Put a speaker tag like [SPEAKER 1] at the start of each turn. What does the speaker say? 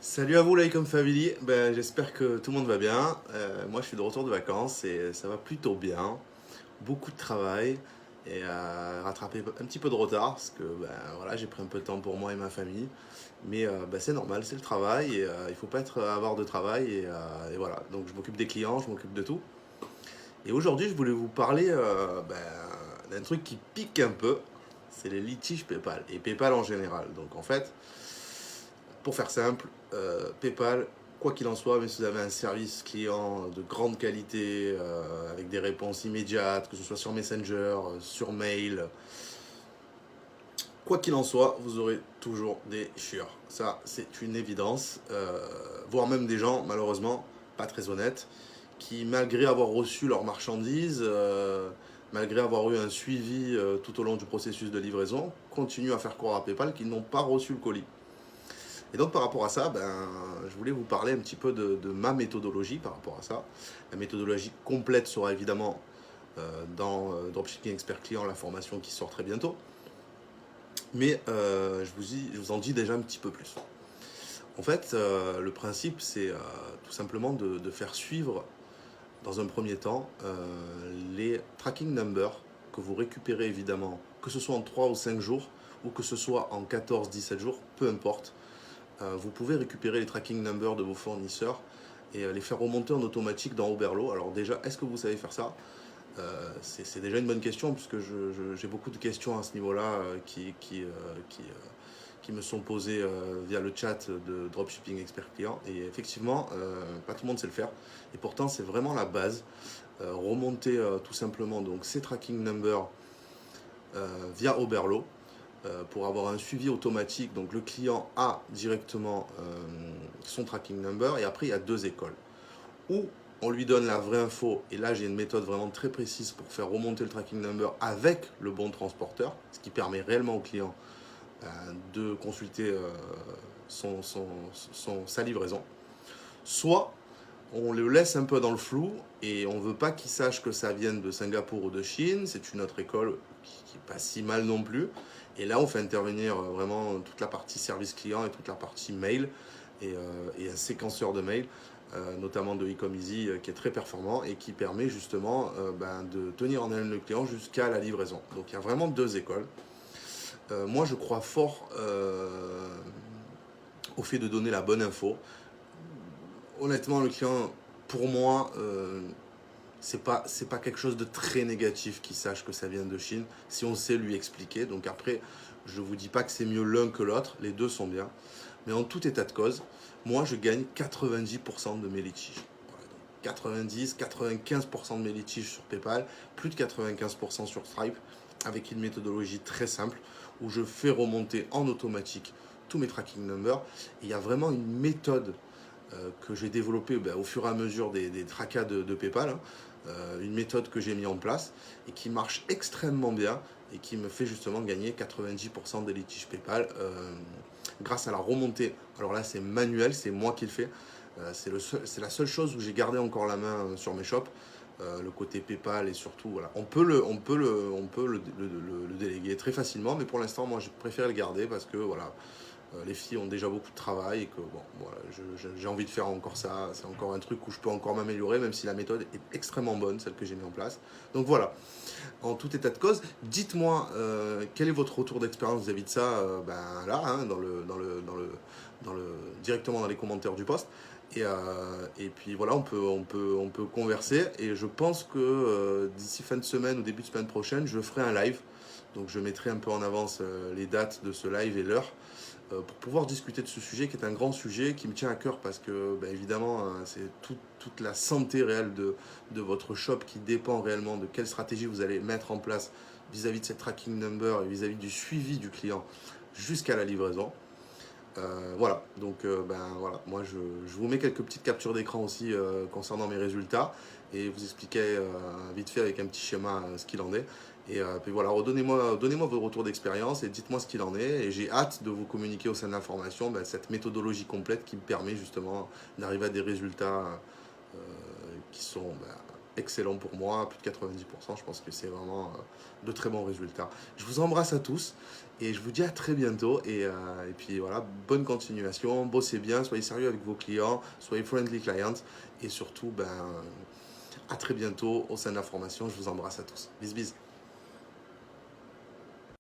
[SPEAKER 1] Salut à vous Like Family, j'espère que tout le monde va bien. Moi je suis de retour de vacances et ça va plutôt bien. Beaucoup de travail et rattraper un petit peu de retard parce que voilà, j'ai pris un peu de temps pour moi et ma famille. Mais c'est normal, c'est le travail et il faut pas être avare de travail et voilà. Donc je m'occupe des clients, je m'occupe de tout. Et aujourd'hui je voulais vous parler d'un truc qui pique un peu, c'est les litiges PayPal et PayPal en général. Donc en fait, pour faire simple, PayPal, quoi qu'il en soit, même si vous avez un service client de grande qualité, avec des réponses immédiates, que ce soit sur Messenger, sur mail, quoi qu'il en soit, vous aurez toujours des chieurs. Ça, c'est une évidence. Voire même des gens, malheureusement, pas très honnêtes, qui, malgré avoir reçu leurs marchandises, malgré avoir eu un suivi tout au long du processus de livraison, continuent à faire croire à PayPal qu'ils n'ont pas reçu le colis. Et donc par rapport à ça, je voulais vous parler un petit peu de ma méthodologie par rapport à ça. La méthodologie complète sera évidemment dans Dropshipping Expert Client, la formation qui sort très bientôt. Mais je vous en dis déjà un petit peu plus. En fait, le principe, c'est tout simplement de faire suivre, dans un premier temps, les tracking numbers que vous récupérez évidemment, que ce soit en 3 ou 5 jours, ou que ce soit en 14-17 jours, peu importe. Vous pouvez récupérer les tracking numbers de vos fournisseurs et les faire remonter en automatique dans Oberlo. Alors déjà, est-ce que vous savez faire ça? C'est déjà une bonne question puisque j'ai beaucoup de questions à ce niveau-là qui me sont posées via le chat de Dropshipping Expert Client. Et effectivement, pas tout le monde sait le faire. Et pourtant, c'est vraiment la base. Remonter tout simplement donc, ces tracking numbers via Oberlo pour avoir un suivi automatique. Donc le client a directement son tracking number et après il y a deux écoles. Ou on lui donne la vraie info et là j'ai une méthode vraiment très précise pour faire remonter le tracking number avec le bon transporteur, ce qui permet réellement au client de consulter sa livraison. Soit on le laisse un peu dans le flou et on ne veut pas qu'il sache que ça vienne de Singapour ou de Chine. C'est une autre école qui n'est pas si mal non plus. Et là, on fait intervenir vraiment toute la partie service client et toute la partie mail et un séquenceur de mail, notamment de Ecom Easy, qui est très performant et qui permet justement de tenir en haleine le client jusqu'à la livraison. Donc il y a vraiment deux écoles. Moi, je crois fort au fait de donner la bonne info. Honnêtement, le client, pour moi, c'est pas quelque chose de très négatif qu'il sache que ça vient de Chine, si on sait lui expliquer. Donc après, je vous dis pas que c'est mieux l'un que l'autre, les deux sont bien. Mais en tout état de cause, moi je gagne 90% de mes litiges. Voilà, 90-95% de mes litiges sur PayPal, plus de 95% sur Stripe, avec une méthodologie très simple où je fais remonter en automatique tous mes tracking numbers. Et il y a vraiment une méthode que j'ai développée au fur et à mesure des tracas de PayPal, hein, une méthode que j'ai mis en place et qui marche extrêmement bien et qui me fait justement gagner 90% des litiges PayPal grâce à la remontée. Alors là, c'est manuel, c'est moi qui le fais. C'est la seule chose où j'ai gardé encore la main sur mes shops. Le côté PayPal et surtout, voilà. On peut le déléguer très facilement, mais pour l'instant, moi, je préfère le garder parce que voilà, les filles ont déjà beaucoup de travail et que bon, voilà, j'ai envie de faire encore ça. C'est encore un truc où je peux encore m'améliorer, même si la méthode est extrêmement bonne, celle que j'ai mis en place. Donc voilà, en tout état de cause, dites-moi quel est votre retour d'expérience vis-à-vis de ça, là, hein, directement dans les commentaires du post. Et puis voilà, on peut converser. Et je pense que d'ici fin de semaine ou début de semaine prochaine, je ferai un live. Donc je mettrai un peu en avance les dates de ce live et l'heure pour pouvoir discuter de ce sujet qui est un grand sujet qui me tient à cœur parce que évidemment c'est toute la santé réelle de votre shop qui dépend réellement de quelle stratégie vous allez mettre en place vis-à-vis de cette tracking number et vis-à-vis du suivi du client jusqu'à la livraison. Voilà, donc voilà, moi je vous mets quelques petites captures d'écran aussi concernant mes résultats et vous expliquer vite fait avec un petit schéma ce qu'il en est. Et puis voilà, donnez-moi vos retours d'expérience et dites-moi ce qu'il en est. Et j'ai hâte de vous communiquer au sein de la formation cette méthodologie complète qui me permet justement d'arriver à des résultats qui sont excellent pour moi, plus de 90%, je pense que c'est vraiment de très bons résultats. Je vous embrasse à tous et je vous dis à très bientôt. Et puis voilà, bonne continuation, bossez bien, soyez sérieux avec vos clients, soyez friendly clients et surtout, à très bientôt au sein de la formation. Je vous embrasse à tous. Bis bis.